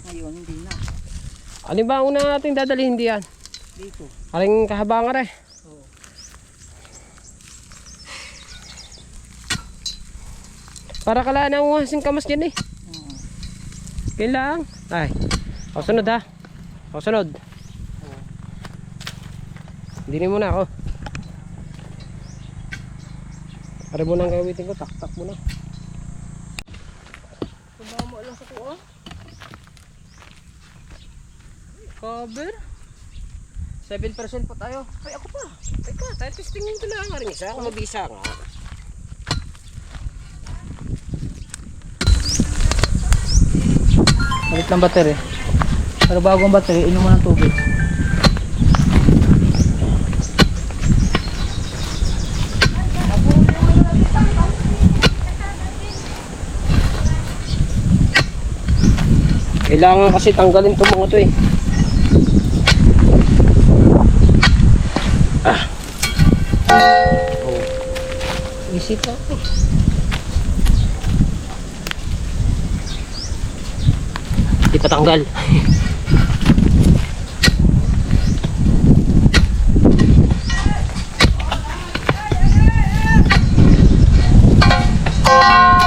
Ngayon, hindi na. Ano ba ang una natin dadalhin diyan? Dito. Aling kahabangan eh. Oo. Para kala na uhasin kamas dyan eh. Oo. Kailang. Ay, ako sunod ha. Ako sunod. Dinin mo na ako. Para mo nang gawitin ko, tak-tak mo na. Sumama lang sa kuha. Cover. 7% po tayo. Ay, ako pa. Ay ka, tayo testingin ko lang. Maring isa, ako mabisa nga. Balik lang battery. Pero bago ang battery, inom mo ng tubig. Kailangan kasi tanggalin itong mga to eh. Oh. Isip ako eh. Di pa tanggal.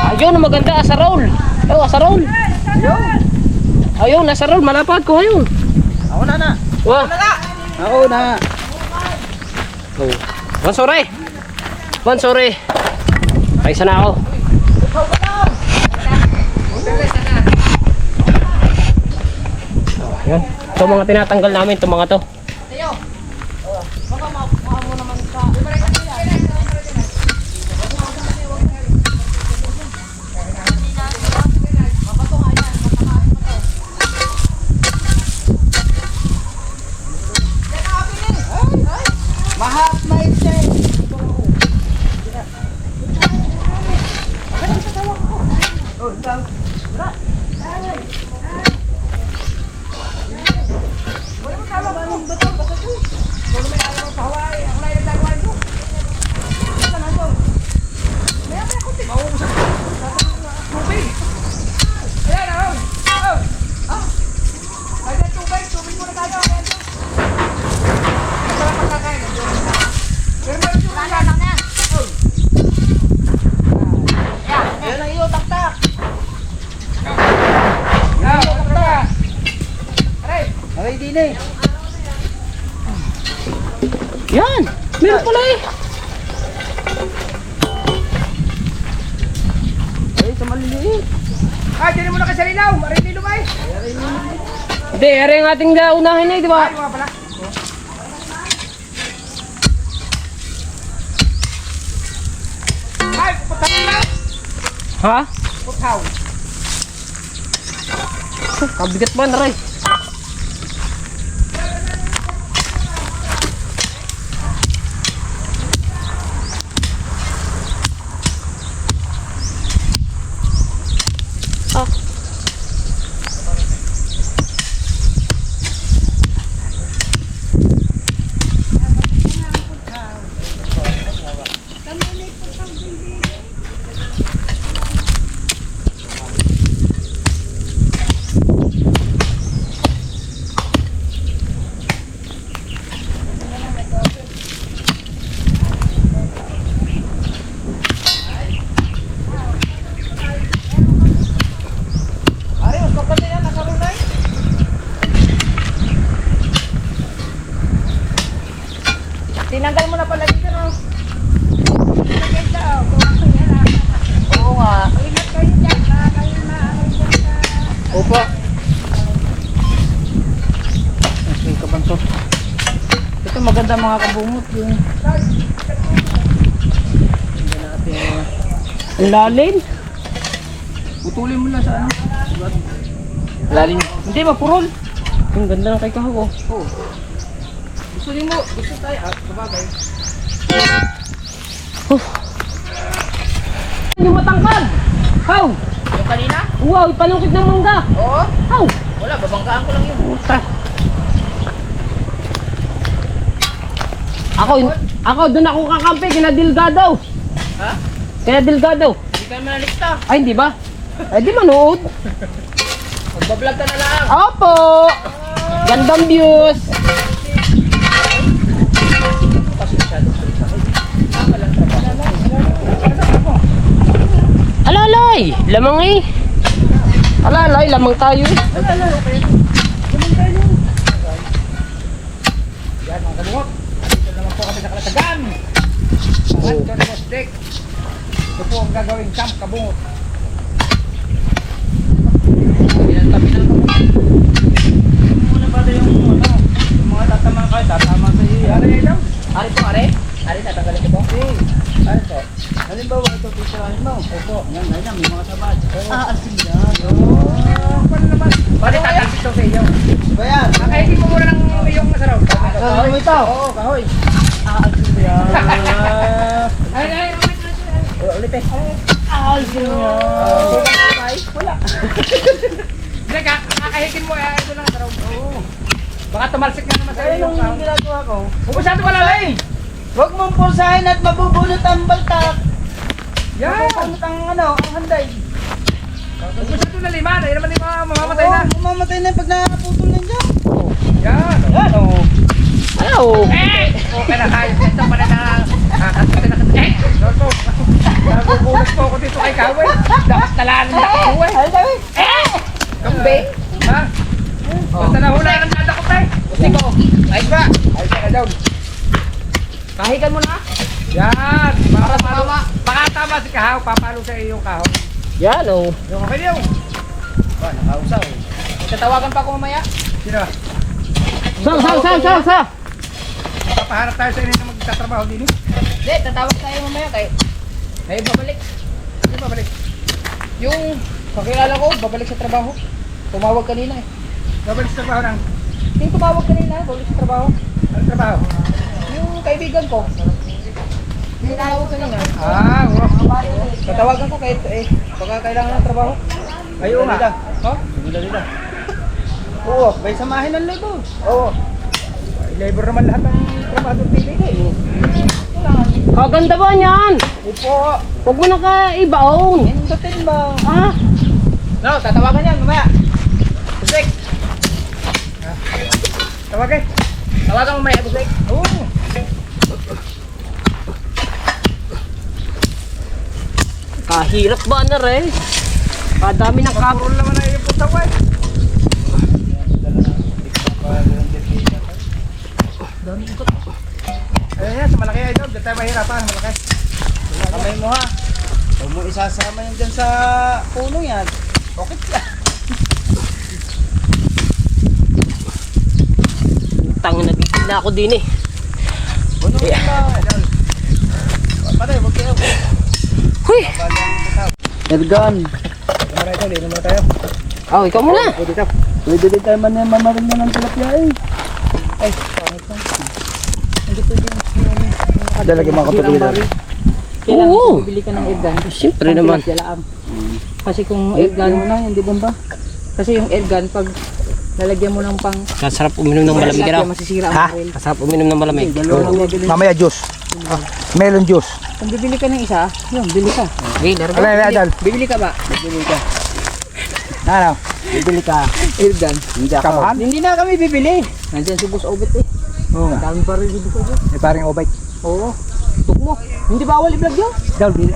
Ayun, maganda asarol. Oh, asarol. Ayun, nasa roll, malapad ko ayun. Ako na. Wah. Ako na. Oh. Bansore. Bansore. Kaisa na ako. Oh, yan. Ito mga tinatanggal namin, ito mga to. Mahat na ite. Tubig muna tayo. Masarap ang kakain. din eh. Yan! Meron pala eh! Ay, sa maliliit. Ah, dyan mo na kasi lilaw. Marinilo ba eh? Hindi, ere yung ating unahin eh, di ba? Ay, mga pala. Ay, putaw na. Ha? Putaw. Kabigat ba na rin? Ari, mas kapatid yan. Nasa runay. Tinanggal mo na pala dito, no? Tinanggal daw. Oo nga. Ingat kayo dyan. Kayo na ano dyan sa... Opo. Yung kabanto. Ito maganda mga kabungot yung Ang lalim. putulin mo lang sa ano. Lalim. Hindi, mapurol. Ang ganda ng kay Kaho. Oo. Gusto niyo mo, gusto tayo sabagay. Yung matangkad! How? Yung kanina? Wow, panungkit ng mangga! Oo. How? Wala, babanggaan ko lang yun. Puta! Ako, doon ako kakampi, kina Delgado. Ha? Kina Delgado. Hindi ka naman nalista. Ay, hindi ba? Ay, di manood. Magbablog ka na lang. Opo! Gandang views. Alalay! Lamang eh. Alalay, lamang tayo eh. Yan mga kalungot. Dito naman po kami sa Kalatagan. Anton Mosdek. Ito po ang gagawing camp kabungot. Yan tabi ng kabungot. Muna pala yung ano, yung mga tatama kayo, tatama sa iyo. Ano yan daw? Ari po, ari? Ari, tatanggalin ko po. Ano to? Halimbawa ito, pipirahin mo. Opo, yan, ganyan, may mga tabad. Asin yan. Paano naman? Bali tatalpit daw sa iyo. Ba yan? Nakaigin mo muna ng iyong masaraw. Ano mo ito? Oo, kahoy. Asin yan. Ay, Ulit eh. Asin wala. Hindi, kakahigin mo. Ito lang masaraw. Oo. Baka tumalsik na naman sa iyo yung kahoy. ginagawa ko? Huwag masyado malalay. Huwag mong pursahin at mabubulot ang baltak. Yan. Mabubulot ang ang handay. Huwag masyado laliman. Ayun naman yung mga mamamatay na. Oo, mamamatay na pag nakaputol na dyan. Yan. Yan o. Ayaw! Eh! Okay na kayo. Ito pala na kakatutin na katutin. Lolo, nagugulat po ako dito kay Kawe. Dapat nalanan na ako eh. Ay, sabi. Kambing? Ha? Basta nahula ng dada ko tayo. Buti ko. Ayos ba? Ayos ka na daw. Kahigan mo na. Yan. Baka tama si Kahaw. Papalo sa iyo yung Kahaw. Yan oh. Yung okay niyo. Ba, nakausaw. Tatawagan pa ako mamaya. Sino? Sa! Papaharap tayo sa inyo na magtatrabaho din eh. Hindi, tatawag tayo mamaya kay... Ay, babalik. Sino babalik? Yung kakilala ko, babalik sa trabaho. Tumawag kanina eh. Babalik sa trabaho ng... Yung tumawag kanina, babalik sa trabaho. Anong trabaho? Yung kaibigan ko. Yung tumawag kanina. Ah, oo. Tatawagan ko kahit baka kailangan ng trabaho. Ayun nga. Oh? Oo, may samahin ng labor. Oo. Labor naman lahat ng trabador dito eh. Kaganda ba niyan? Upo. Huwag mo na ka-ibaon. Indutin mo. Ah! No, tatawagan yan mamaya. Busek. Tawag eh. Tawagan mamaya, Busek. Oo. Kahirap ba na rin? Kadami ng kapro. Kapurol naman na yung putaw eh. Ayan, sa malaki idol. Diyan tayo mahirapan, malaki. Kamay mo ha. Huwag mo isasama yan dyan sa puno yan. Okay lang. Tang nagigil na ako din eh. Puno ka idol. Patay, huwag kayo. Huy! Ergan. Kamara idol, inom muna tayo. Oh, ikaw muna. O dito. Pwede din tayo mamarin mo ng tilapia eh. Ay, pangit lang. Dalagay mga kapatid. Kailangan Oo. bibili ka ng airgun. Siyempre naman. Kasi kung airgun mo na, hindi bomba. Kasi yung airgun, pag lalagyan mo ng pang Kasarap uminom ng malamig na. masisira ang baril. Kasarap uminom ng malamig. Mamaya juice. Melon juice. Kung bibili ka ng isa, yun, bili ka. Okay, larga. Alay, Adal. Bibili ka ba? Ano? Bibili ka. Airgun. Hindi ako. Hindi na kami bibili. Nandiyan si Boss Obet eh. Oo nga. Dami pa rin si Boss Obet. May paring obay. Oo. Tuk mo. Hindi bawal i-vlog yun. Daw, di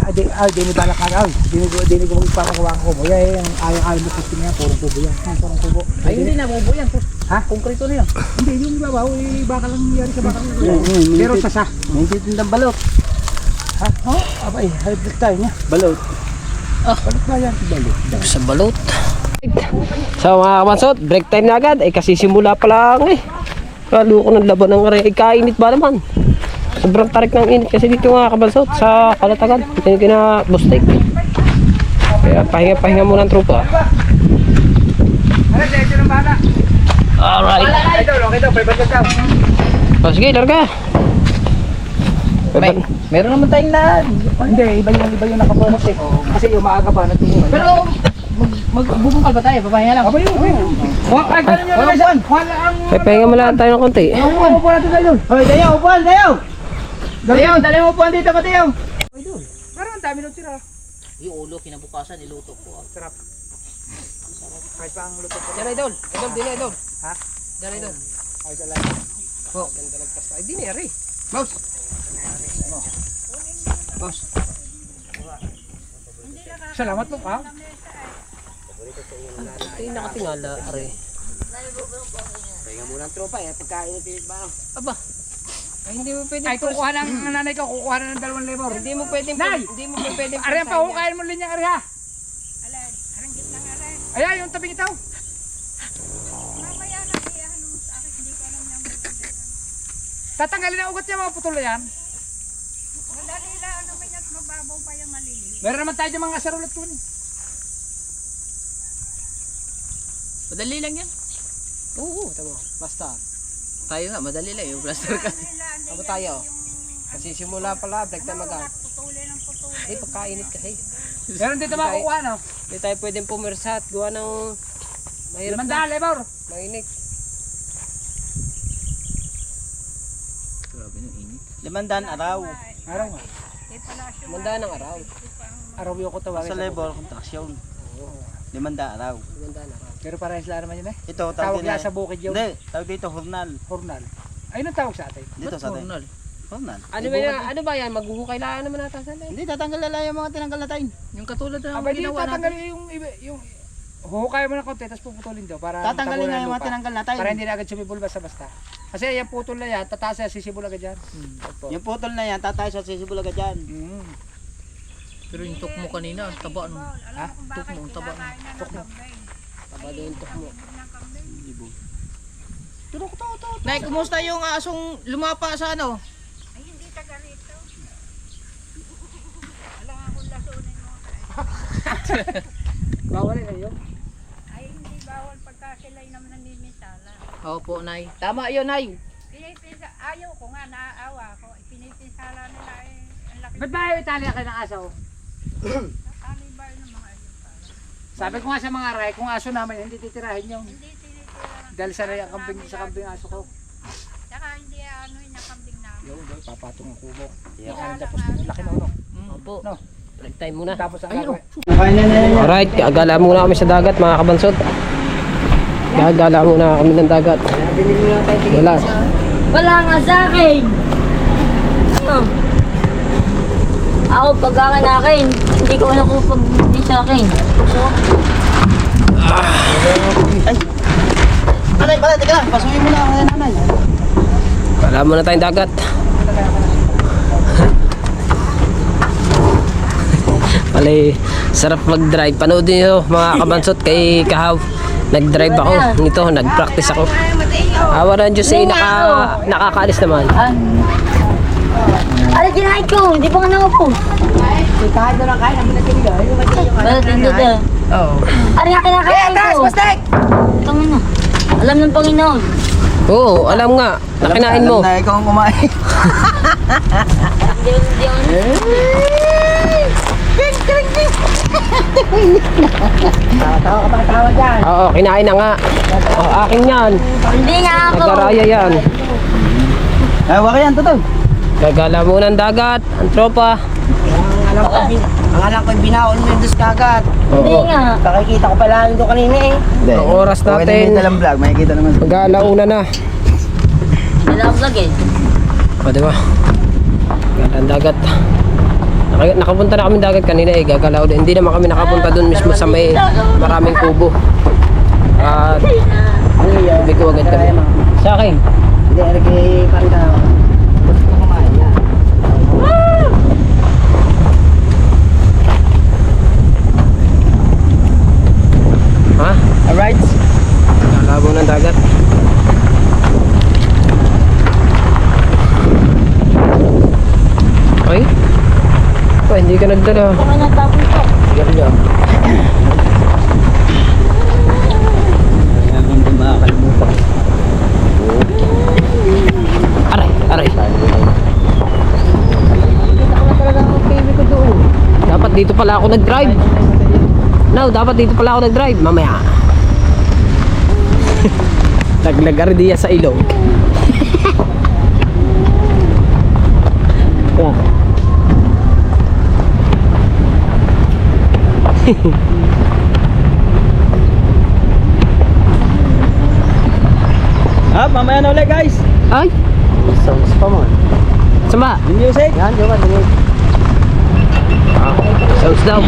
balak ka. Di ko magpapakuha ko mo. Yan, ayaw mo kasi niya. Purong tubo yan. Purong tubo. Ay, hindi na. Bubo yan. Ha? Konkreto na yan. Hindi, yung ibabaw. Baka lang nangyari sa baka. Pero sasa. Hindi tindang balot. Ha? Oh, abay. Hybrid tayo niya. Balot. Balot ba yan? Balot. Sa balot. So mga kamansot, break time na agad. Ay kasi simula pa lang eh. Lalo ko ng laban ng aray. Ay kainit ba naman? Sobrang tarik ng init kasi dito mga kamansot sa Kalatagan. Ito yung kina-bustik. Kaya pahinga-pahinga muna ang tropa. Ano, diretso ng bala. Alright. Idol, okay daw, 500 daw. O sige, larga. Meron naman tayong na. Hindi, iba yung nakapokus eh. Kasi yung maaga pa natulungan. Pero, magbubungkal ba tayo? Babahinga lang. Abay, okay. Ay, ganun yun. Wala ang... Ay pahinga mo lang tayo ng konti. Upo natin tayo. Hoy, dayaw, upuan, dayaw. Dayo, dali mo po dito ka Dayo. Parang ang dami nung tira. Yung ulo, kinabukasan, niluto ko. Sarap. Kahit pa ang luto ko. Dali, Idol. Idol, dili, Idol. Ha? Dali, Idol. Ay, sa lahat. Po, ganda ng pasta. Ay, di na, Yari. Boss. Boss. Salamat po, ha? Ay nakatingala, aray. Pahinga muna ang tropa eh. Pagkain ng ba? Aba. Ay hindi mo pwede. Ay, kukuha ng nanay ko, kukuha na ng 2 lebor. Hindi mo pwede. Nay! Hindi mo pwede. Ari, ang pahukain mo linyang ari, ha? Arang gitlang ari. Ay, yung tabing itaw. Mamaya na iyahan mo sa akin, hindi ko alam yung Tatanggalin ang ugat niya, mga putol na yan. madali lang naman at mababaw pa yung maliliit. Meron naman tayo dyan mga sarulat ko. Madali lang yan. Oo, tama. Basta. Tayo nga, madali lang. Yung blaster ka. Ano tayo? Kasi simula pala, break time agad. Putulin ng putulin. Ay pagkainit kasi. Meron dito makukuha, no? Hindi tayo pwedeng pumirsa at gawa ng mahirap na. 500 lebor. Mainit. Grabe ng init. 500 araw. Araw nga. Eh, palasyo Manda ng araw. Araw yung ko tawagin. Sa lebor, kontraksyon. 500 araw. Manda ng araw. Pero parehas lang naman yun eh. Ito, Tawag tawag lang nila. sa bukid yun. Hindi, tawag dito, hurnal. Hornal. Ayun ang tawag sa atin. Dito sa atin. Hurnal. Ano ba yan? Maghuhukay lang naman natin sa Hindi, tatanggal nila yung mga tinanggal na tayo. Yung katulad na Abay, di ginawa natin. tatanggalin yung huhukay mo ng konti, tapos puputulin daw para Tatanggalin matabunan nga yung lupa. mga tinanggal na tayo. Para hindi na agad sumibol basta-basta. Kasi yung putol na yan, tataas yan, sisibol agad yan. Yung putol na yan, tatay sa sisibulaga dyan. Pero yung tok mo kanina, ang taba nung. Ha? Tok mo, ang taba nung. Tok mo. Taba din yung tok mo. Nay, kumusta yung asong lumapa sa ano? Ay, hindi taga rito. Wala nga akong lasunin mo. Bawal yun. Ay, hindi bawal pagka sila'y naman naninimisala. Opo, Nay. Tama yun, Nay. Ayaw ko nga, naaawa ko. Pinipinsala nila eh. Ang laki. Ba't ba ayaw Italia kayo ng aso? Talibar ng mga ayun para. Sabi ko nga sa mga ray, kung aso namin, hindi titirahin yung Hindi tinitira. dahil sa ray ang kambing sa kambing aso ko. Tsaka hindi ano yung nakambing namin. Yung papatong ang kubo. Kaya Tapos laki na uno. Opo. No. Break time muna. Tapos ang Ayun. gagawin. Alright, gagala muna kami sa dagat mga kabansot. Gagala muna kami ng dagat. Wala. Wala nga sa akin. Ano? Ako pag akin, hindi ko alam kung pag hindi sa akin. Nanay, teka lang, pasukin mo na, nanay. Gala muna tayong dagat. Alay, sarap mag-drive. Panoodin nyo mga kabansot kay Kahaw. Nag-drive ako. Nito, nag-practice ako. Awa ng Diyos eh, nakakaalis naman. Ano kinain ko? Hindi pa nga nakaupo. Kahit na lang kain, ang pinagkiligaw. Balat hindi na. Oo. Ano nga kinakain ko? Tama na. Alam ng Panginoon. Oo, alam nga. Nakinain mo. Na ikaw ang kumain. Hindi ako. Tawa dyan. Oo, kinain na nga. Oh, akin yan. Hindi nga ako. Nagaraya yan. Ay, wala yan, totoo. Gagala muna ng dagat. Ang tropa. Ang alam ko, binaon mo yung dos kagat. Hindi Oo. nga. Kakikita ko pala yung doon kanina eh. Hindi. Ang oras Okay na natin. yung dalang vlog, makikita naman. Mag-aalauna na. Nalablag eh. O, di ba? Ganda ang dagat. Nakapunta na kami dagat kanina eh. Gagalaw din. Hindi naman kami nakapunta dun mismo sa may maraming kubo. At sabi ko agad kami. Sa akin. Hindi, ano kay Panda. Kumain na. Ha? Alright. Gagalaw ng dagat. Ay? Pa, hindi ka nagdala. Kung ano tapos ko. Ganyan. Kaya hindi makakalimutan. Aray, aray. Dapat dito pala ako nag-drive. No, dapat dito pala ako nag-drive. Mamaya. Naglagardiya sa ilog. Yeah. Mamaya na ulit guys. Ay, Sounds pa mo. sama. Yung music. Yan, di ba? Sounds daw.